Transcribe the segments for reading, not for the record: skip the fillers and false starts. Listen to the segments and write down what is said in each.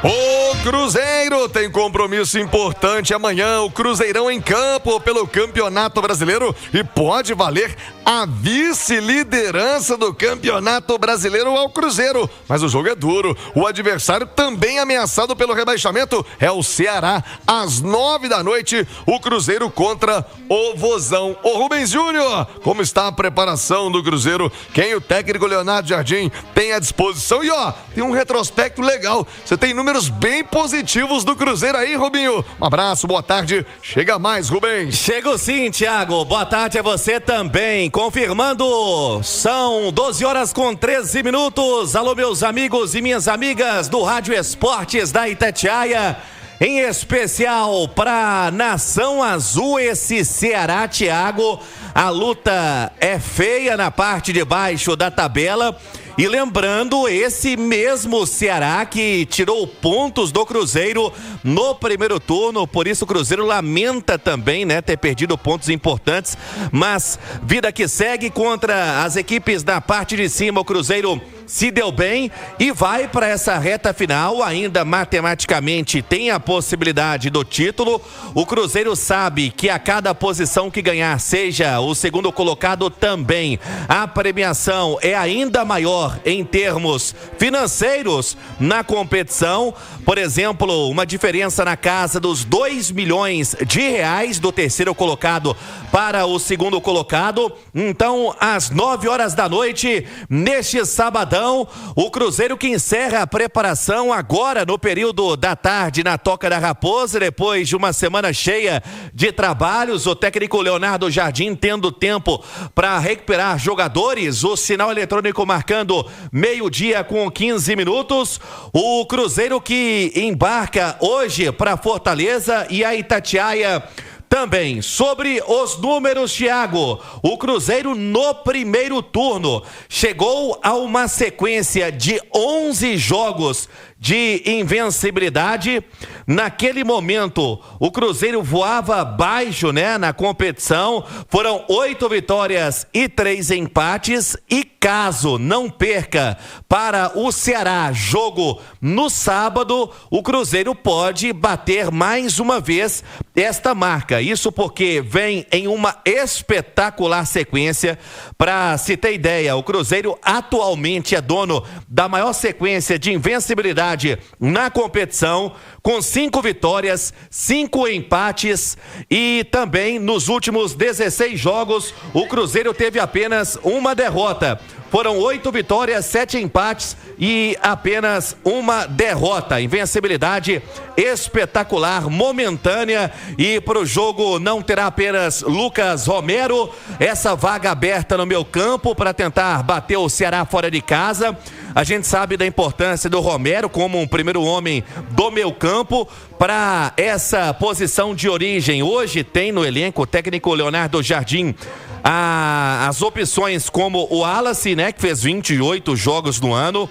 O Cruzeiro tem compromisso importante amanhã, o Cruzeirão em campo pelo Campeonato Brasileiro e pode valer a vice-liderança do Campeonato Brasileiro ao Cruzeiro. Mas o jogo é duro, o adversário também ameaçado pelo rebaixamento é o Ceará. Às 9h, o Cruzeiro contra o Vozão. Ô Rubens Júnior, como está a preparação do Cruzeiro? Quem o técnico Leonardo Jardim tem à disposição? E tem um retrospecto legal, você tem números bem positivos do Cruzeiro aí, Rubinho. Um abraço, boa tarde. Chega mais, Rubens. Chego sim, Thiago. Boa tarde a você também. Confirmando, são 12h13. Alô, meus amigos e minhas amigas do Rádio Esportes da Itatiaia. Em especial para Nação Azul, esse Ceará, Thiago. A luta é feia na parte de baixo da tabela. E lembrando, esse mesmo Ceará que tirou pontos do Cruzeiro no primeiro turno, por isso o Cruzeiro lamenta também, ter perdido pontos importantes, mas vida que segue contra as equipes da parte de cima, o Cruzeiro se deu bem e vai para essa reta final, ainda matematicamente tem a possibilidade do título. O Cruzeiro sabe que a cada posição que ganhar, seja o segundo colocado também, a premiação é ainda maior em termos financeiros na competição. Por exemplo, uma diferença na casa dos 2 milhões de reais do terceiro colocado para o segundo colocado. Então, às 9h, neste sabadão, o Cruzeiro que encerra a preparação agora no período da tarde na Toca da Raposa, depois de uma semana cheia de trabalhos, o técnico Leonardo Jardim tendo tempo para recuperar jogadores, o sinal eletrônico marcando 12h15. O Cruzeiro que embarca hoje para Fortaleza e a Itatiaia também. Sobre os números, Thiago, o Cruzeiro no primeiro turno chegou a uma sequência de 11 jogos de invencibilidade. Naquele momento, o Cruzeiro voava baixo, na competição. Foram 8 vitórias e 3 empates. E caso não perca para o Ceará, jogo no sábado, o Cruzeiro pode bater mais uma vez esta marca. Isso porque vem em uma espetacular sequência. Para se ter ideia, o Cruzeiro atualmente é dono da maior sequência de invencibilidade na competição, com 5 vitórias, 5 empates, e também nos últimos 16 jogos o Cruzeiro teve apenas uma derrota. Foram 8 vitórias, 7 empates e apenas uma derrota. Invencibilidade espetacular, momentânea, e para o jogo não terá apenas Lucas Romero, essa vaga aberta no meio campo para tentar bater o Ceará fora de casa. A gente sabe da importância do Romero como um primeiro homem do meio campo para essa posição de origem. Hoje tem no elenco o técnico Leonardo Jardim as opções como o Wallace, que fez 28 jogos no ano.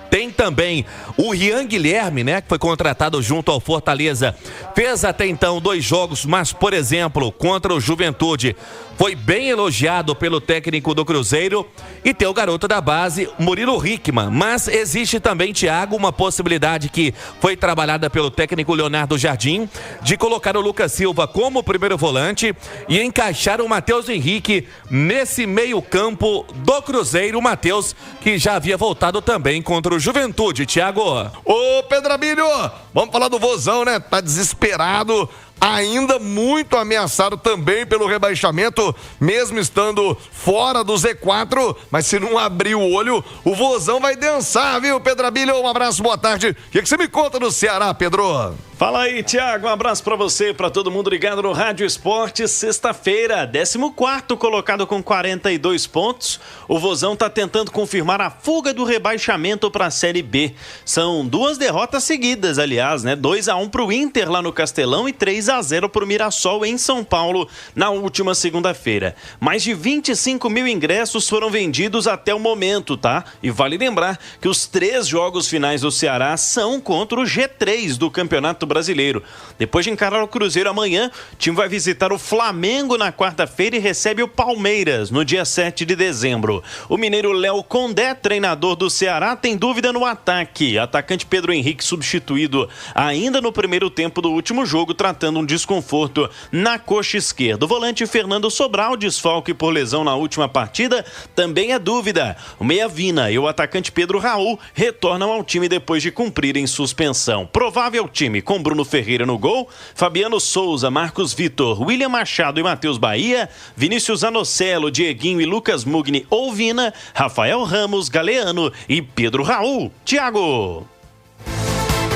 Tem também o Rian Guilherme, que foi contratado junto ao Fortaleza. Fez até então 2 jogos, mas, por exemplo, contra o Juventude, foi bem elogiado pelo técnico do Cruzeiro. E tem o garoto da base, Murilo Hickman. Mas existe também, Thiago, uma possibilidade que foi trabalhada pelo técnico Leonardo Jardim, de colocar o Lucas Silva como primeiro volante e encaixar o Matheus Henrique nesse meio campo do Cruzeiro. O Matheus, que já havia voltado também contra o Juventude, Thiago. Ô, Pedro Abílio, vamos falar do Vozão, Tá desesperado, ainda muito ameaçado também pelo rebaixamento, mesmo estando fora do Z4, mas se não abrir o olho, o Vozão vai dançar, viu, Pedro Abílio? Um abraço, boa tarde. O que você me conta do Ceará, Pedro? Fala aí, Thiago, um abraço pra você, pra todo mundo ligado no Rádio Esporte. Sexta-feira, 14º colocado com 42 pontos. O Vozão tá tentando confirmar a fuga do rebaixamento pra Série B. São 2 derrotas seguidas, aliás, 2-1 pro Inter lá no Castelão e 3-0 pro Mirassol em São Paulo na última segunda-feira. Mais de 25 mil ingressos foram vendidos até o momento, tá? E vale lembrar que os 3 jogos finais do Ceará são contra o G3 do Campeonato Brasileiro. Depois de encarar o Cruzeiro amanhã, o time vai visitar o Flamengo na quarta-feira e recebe o Palmeiras no dia 7 de dezembro. O mineiro Léo Condé, treinador do Ceará, tem dúvida no ataque. Atacante Pedro Henrique substituído ainda no primeiro tempo do último jogo, tratando um desconforto na coxa esquerda. O volante Fernando Sobral, desfalque por lesão na última partida, também é dúvida. O meia Vina e o atacante Pedro Raul retornam ao time depois de cumprirem suspensão. Provável time com Bruno Ferreira no gol, Fabiano Souza, Marcos Vitor, William Machado e Matheus Bahia, Vinícius Anocelo, Dieguinho e Lucas Mugni ou Vina, Rafael Ramos, Galeano e Pedro Raul. Thiago.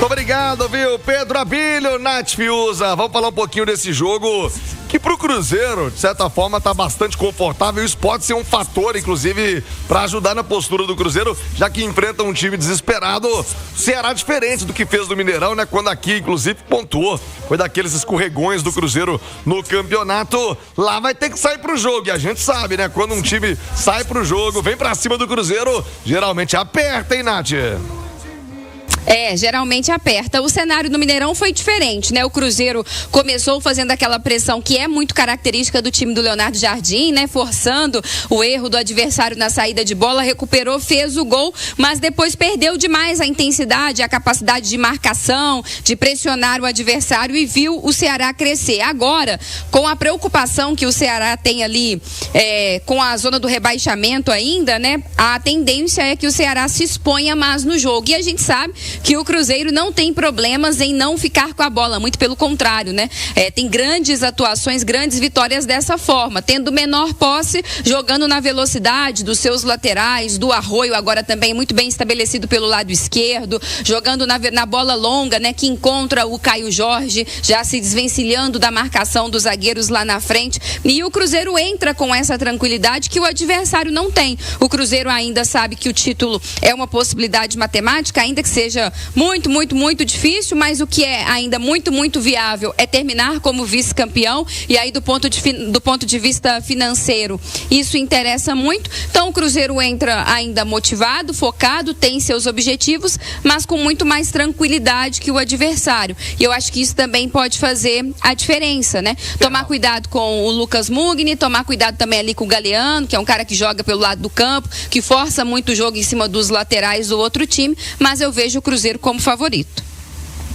Muito obrigado, viu? Pedro Abílio, Nath Fiuza. Vamos falar um pouquinho desse jogo que pro Cruzeiro, de certa forma, tá bastante confortável. Isso pode ser um fator, inclusive, para ajudar na postura do Cruzeiro, já que enfrenta um time desesperado. Ceará diferente do que fez do Mineirão, né? Quando aqui, inclusive, pontuou. Foi daqueles escorregões do Cruzeiro no campeonato. Lá vai ter que sair pro jogo. E a gente sabe, né? Quando um time sai pro jogo, vem pra cima do Cruzeiro, geralmente aperta, hein, Nath? Geralmente aperta. O cenário do Mineirão foi diferente, né? O Cruzeiro começou fazendo aquela pressão que é muito característica do time do Leonardo Jardim, né? Forçando o erro do adversário na saída de bola, recuperou, fez o gol, mas depois perdeu demais a intensidade, a capacidade de marcação, de pressionar o adversário e viu o Ceará crescer. Agora, com a preocupação que o Ceará tem ali com a zona do rebaixamento ainda, né? A tendência é que o Ceará se exponha mais no jogo. E a gente sabe que o Cruzeiro não tem problemas em não ficar com a bola, muito pelo contrário, né? Tem grandes atuações, grandes vitórias dessa forma, tendo menor posse, jogando na velocidade dos seus laterais, do Arroio agora também muito bem estabelecido pelo lado esquerdo, jogando na bola longa, né? Que encontra o Caio Jorge, já se desvencilhando da marcação dos zagueiros lá na frente, e o Cruzeiro entra com essa tranquilidade que o adversário não tem. O Cruzeiro ainda sabe que o título é uma possibilidade matemática, ainda que seja muito, muito, muito difícil, mas o que é ainda muito, muito viável é terminar como vice-campeão, e aí do ponto de vista financeiro isso interessa muito. Então o Cruzeiro entra ainda motivado, focado, tem seus objetivos, mas com muito mais tranquilidade que o adversário, e eu acho que isso também pode fazer a diferença, né? Tomar cuidado com o Lucas Mugni, tomar cuidado também ali com o Galeano, que é um cara que joga pelo lado do campo, que força muito o jogo em cima dos laterais do outro time, mas eu vejo o Cruzeiro como favorito.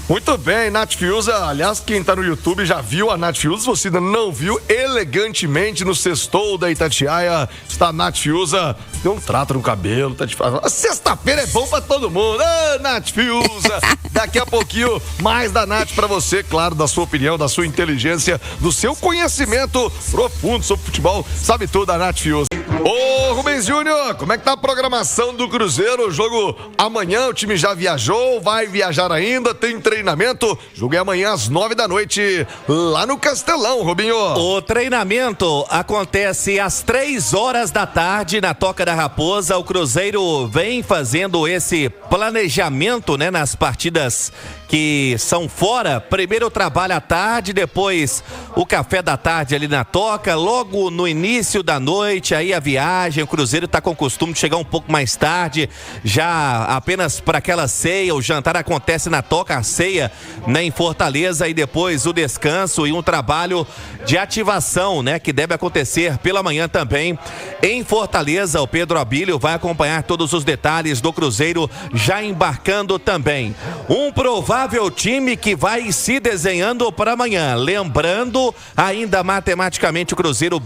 Muito bem, Nath Fiuza. Aliás, quem tá no YouTube já viu a Nath Fiuza. Se você ainda não viu, elegantemente no Sextou da Itatiaia está a Nath Fiuza. Tem um trato no cabelo, tá de falar. Sexta-feira é bom pra todo mundo. Nath Fiuza. Daqui a pouquinho, mais da Nath pra você, claro, da sua opinião, da sua inteligência, do seu conhecimento profundo sobre futebol. Sabe tudo, a Nath Fiuza. Ô, Rubens Júnior, como é que tá a programação do Cruzeiro? O jogo amanhã, o time já viajou, vai viajar ainda, tem treinamento. O jogo é amanhã às 9h, lá no Castelão, Rubinho. O treinamento acontece às 3h da Toca da Raposa. O Cruzeiro vem fazendo esse planejamento, né, nas partidas que são fora. Primeiro trabalho à tarde, depois o café da tarde ali na Toca, logo no início da noite, aí a viagem. O Cruzeiro tá com o costume de chegar um pouco mais tarde, já apenas para aquela ceia. O jantar acontece na Toca, a ceia, né, em Fortaleza, e depois o descanso e um trabalho de ativação, né, que deve acontecer pela manhã também em Fortaleza. O Pedro Abílio vai acompanhar todos os detalhes do Cruzeiro já embarcando também. Um provável time que vai se desenhando para amanhã. Lembrando, ainda matematicamente o Cruzeiro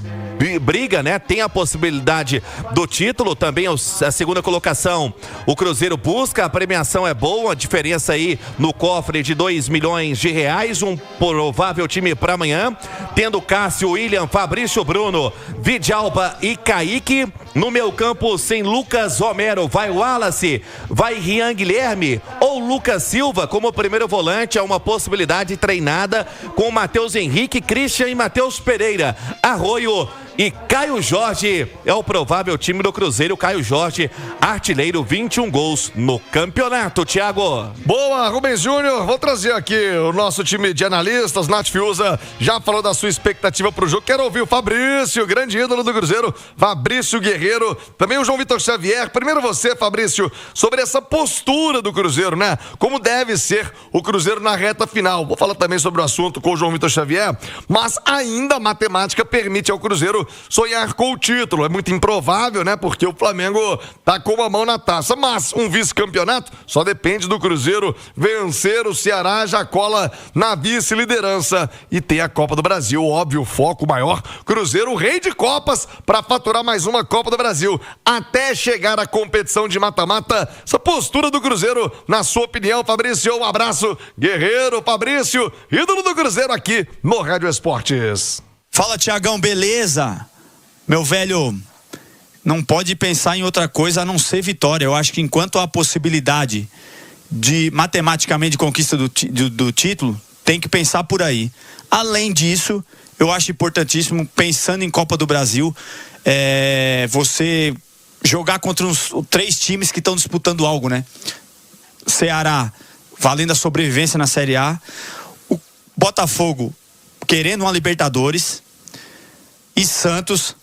briga, né? Tem a possibilidade do título, também a segunda colocação. O Cruzeiro busca, a premiação é boa, a diferença aí no cofre de R$2 milhões. Um provável time para amanhã, tendo Cássio, William, Fabrício, Bruno, Vidalba e Kaique. No meio campo, sem Lucas Romero, vai Wallace, vai Rian Guilherme ou Lucas Silva como primeiro volante. É uma possibilidade treinada com Matheus Henrique, Christian e Matheus Pereira. Arroio e Caio Jorge é o provável time do Cruzeiro. Caio Jorge, artilheiro, 21 gols no campeonato, Thiago. Boa, Rubens Júnior. Vou trazer aqui o nosso time de analistas. Nath Fiuza já falou da sua expectativa pro jogo. Quero ouvir o Fabrício, grande ídolo do Cruzeiro, Fabrício Guerreiro, também o João Vitor Xavier. Primeiro você, Fabrício, sobre essa postura do Cruzeiro, né? Como deve ser o Cruzeiro na reta final. Vou falar também sobre o assunto com o João Vitor Xavier, mas ainda a matemática permite ao Cruzeiro sonhar com o título. É muito improvável, né? Porque o Flamengo tá com a mão na taça, mas um vice-campeonato só depende do Cruzeiro vencer o Ceará, já cola na vice-liderança e tem a Copa do Brasil, óbvio, foco maior. Cruzeiro, rei de Copas, para faturar mais uma Copa do Brasil. Até chegar à competição de mata-mata, essa postura do Cruzeiro, na sua opinião, Fabrício, um abraço. Guerreiro, Fabrício, ídolo do Cruzeiro aqui no Rádio Esportes. Fala, Thiagão, beleza? Meu velho, não pode pensar em outra coisa a não ser vitória. Eu acho que enquanto há a possibilidade de matematicamente de conquista do título, tem que pensar por aí. Além disso, eu acho importantíssimo, pensando em Copa do Brasil, você jogar contra uns 3 times que estão disputando algo, né? Ceará valendo a sobrevivência na Série A, o Botafogo querendo uma Libertadores e Santos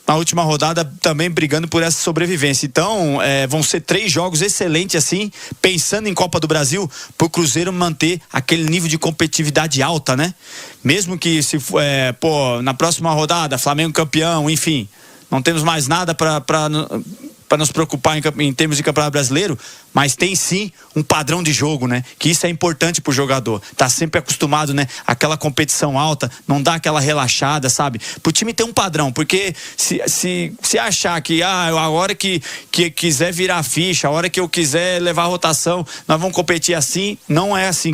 na última rodada também brigando por essa sobrevivência. Então, vão ser 3 jogos excelentes assim, pensando em Copa do Brasil, pro Cruzeiro manter aquele nível de competitividade alta, né? Mesmo que na próxima rodada, Flamengo campeão, enfim, não temos mais nada para nos preocupar em termos de Campeonato Brasileiro, mas tem sim um padrão de jogo, né? Que isso é importante pro jogador. Tá sempre acostumado, né? Aquela competição alta, não dá aquela relaxada, sabe? Pro time ter um padrão, porque se achar que a hora que quiser virar a ficha, a hora que eu quiser levar a rotação, nós vamos competir assim, não é assim.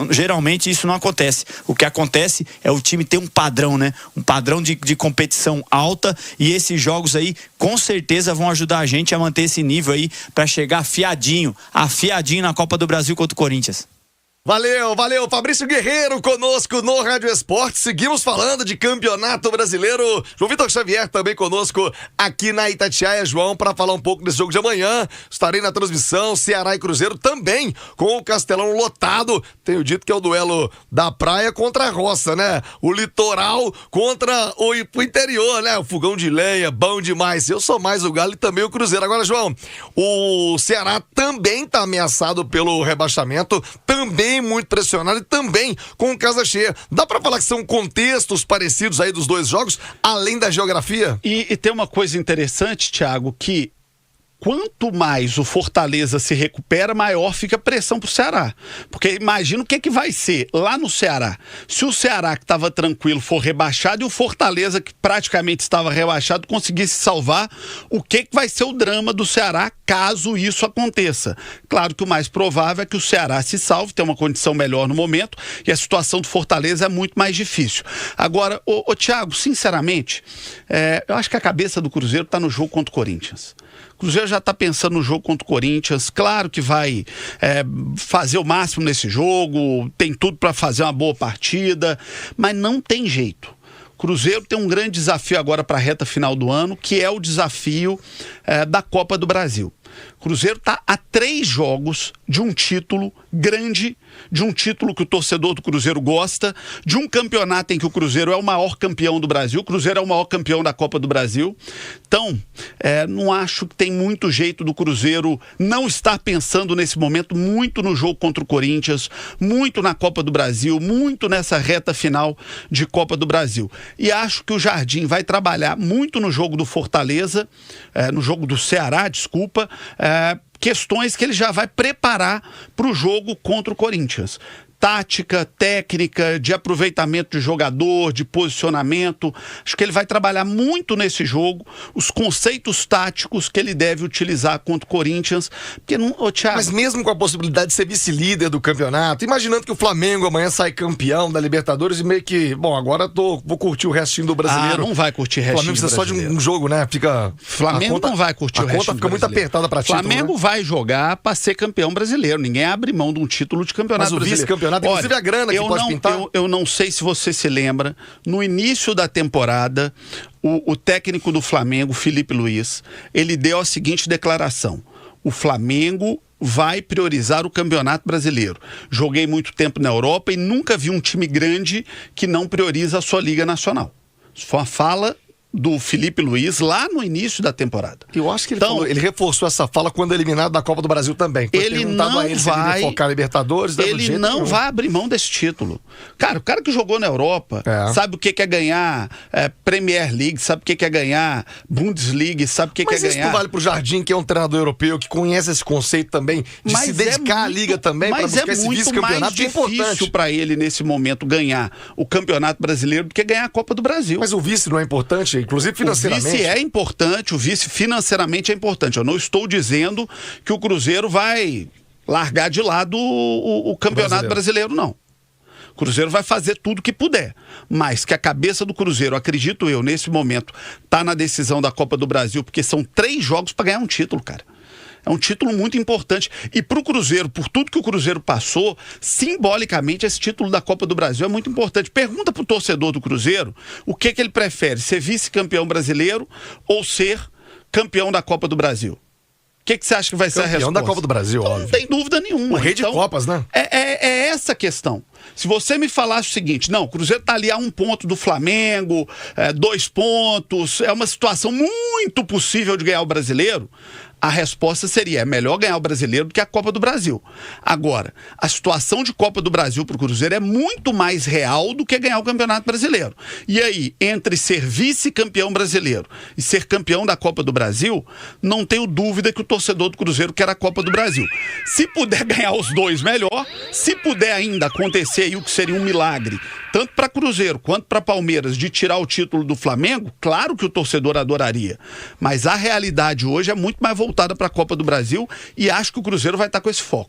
Geralmente isso não acontece. O que acontece é o time ter um padrão, né? Um padrão de competição alta, e esses jogos aí com certeza vão ajudar a gente a manter esse nível aí para chegar afiadinho na Copa do Brasil contra o Corinthians. Valeu, Fabrício Guerreiro conosco no Rádio Esporte. Seguimos falando de Campeonato Brasileiro. João Vitor Xavier também conosco aqui na Itatiaia, João, para falar um pouco desse jogo de amanhã. Estarei na transmissão, Ceará e Cruzeiro também, com o Castelão lotado. Tenho dito que é o duelo da praia contra a roça, né? O litoral contra o interior, né? O fogão de lenha, bom demais. Eu sou mais o Galo e também o Cruzeiro. Agora, João, o Ceará também tá ameaçado pelo rebaixamento, também muito pressionado e também com casa cheia. Dá pra falar que são contextos parecidos aí dos 2 jogos, além da geografia? E tem uma coisa interessante, Thiago, que quanto mais o Fortaleza se recupera, maior fica a pressão pro Ceará. Porque imagina o que vai ser lá no Ceará. Se o Ceará, que estava tranquilo, for rebaixado, e o Fortaleza, que praticamente estava rebaixado, conseguisse salvar, o que vai ser o drama do Ceará caso isso aconteça? Claro que o mais provável é que o Ceará se salve, tem uma condição melhor no momento, e a situação do Fortaleza é muito mais difícil. Agora, Thiago, sinceramente, eu acho que a cabeça do Cruzeiro está no jogo contra o Corinthians. O Cruzeiro já está pensando no jogo contra o Corinthians, claro que vai fazer o máximo nesse jogo, tem tudo para fazer uma boa partida, mas não tem jeito. O Cruzeiro tem um grande desafio agora para a reta final do ano, que é o desafio da Copa do Brasil. O Cruzeiro está a 3 jogos de um título grande, de um título que o torcedor do Cruzeiro gosta, de um campeonato em que o Cruzeiro é o maior campeão do Brasil, o Cruzeiro é o maior campeão da Copa do Brasil. Então, não acho que tem muito jeito do Cruzeiro não estar pensando nesse momento muito no jogo contra o Corinthians, muito na Copa do Brasil, muito nessa reta final de Copa do Brasil. E acho que o Jardim vai trabalhar muito no jogo do Fortaleza, no jogo do Ceará, desculpa, questões que ele já vai preparar para o jogo contra o Corinthians. Tática, técnica, de aproveitamento de jogador, de posicionamento. Acho que ele vai trabalhar muito nesse jogo, os conceitos táticos que ele deve utilizar contra o Corinthians. Porque não, Thiago... Mas mesmo com a possibilidade de ser vice-líder do campeonato, imaginando que o Flamengo amanhã sai campeão da Libertadores e meio que, bom, agora vou curtir o restinho do brasileiro. Não vai curtir o restinho. O Flamengo precisa só de um jogo, né? Flamengo não vai curtir o restinho. A conta fica muito apertada para título. Flamengo vai jogar para ser campeão brasileiro. Ninguém abre mão de um título de campeonato brasileiro. Vice-campeonato campeonato, inclusive a grana que pode pintar. Eu não sei se você se lembra, no início da temporada, o técnico do Flamengo, Felipe Luiz, ele deu a seguinte declaração: o Flamengo vai priorizar o Campeonato Brasileiro. Joguei muito tempo na Europa e nunca vi um time grande que não prioriza a sua Liga Nacional. Isso foi uma fala do Felipe Luiz lá no início da temporada. Eu acho que ele reforçou essa fala quando eliminado da Copa do Brasil também. Ele não vai focar Libertadores, ele não vai abrir mão desse título. Cara, o cara que jogou na Europa sabe o que é ganhar Premier League, sabe o que é ganhar Bundesliga, sabe o que é ganhar. Mas isso não vale pro Jardim, que é um treinador europeu, que conhece esse conceito também, de se dedicar à Liga também, para buscar esse vice-campeonato. Mas é muito mais difícil para ele, nesse momento, ganhar o Campeonato Brasileiro do que ganhar a Copa do Brasil. Mas o vice não é importante? Inclusive financeiramente. O vice é importante, o vice financeiramente é importante. Eu não estou dizendo que o Cruzeiro vai largar de lado o Campeonato Brasileiro, não. O Cruzeiro vai fazer tudo que puder. Mas que a cabeça do Cruzeiro, acredito eu, nesse momento, tá na decisão da Copa do Brasil, porque são 3 jogos para ganhar um título, cara. É um título muito importante. E pro Cruzeiro, por tudo que o Cruzeiro passou, simbolicamente esse título da Copa do Brasil é muito importante. Pergunta pro torcedor do Cruzeiro o que ele prefere, ser vice-campeão brasileiro ou ser campeão da Copa do Brasil. O que você acha que vai ser a resposta? Campeão da Copa do Brasil, então, óbvio. Não tem dúvida nenhuma. O rei de Copas, né? É essa a questão. Se você me falasse o seguinte, não, o Cruzeiro tá ali a 1 ponto do Flamengo, 2 pontos, é uma situação muito possível de ganhar o Brasileiro, a resposta seria, é melhor ganhar o Brasileiro do que a Copa do Brasil. Agora, a situação de Copa do Brasil pro Cruzeiro é muito mais real do que ganhar o Campeonato Brasileiro. E aí, entre ser vice-campeão brasileiro e ser campeão da Copa do Brasil, não tenho dúvida que o torcedor do Cruzeiro quer a Copa do Brasil. Se puder ganhar os 2, melhor. Se puder ainda acontecer aí o que seria um milagre, tanto para Cruzeiro quanto para Palmeiras, de tirar o título do Flamengo, claro que o torcedor adoraria. Mas a realidade hoje é muito mais voltada para a Copa do Brasil e acho que o Cruzeiro vai estar com esse foco.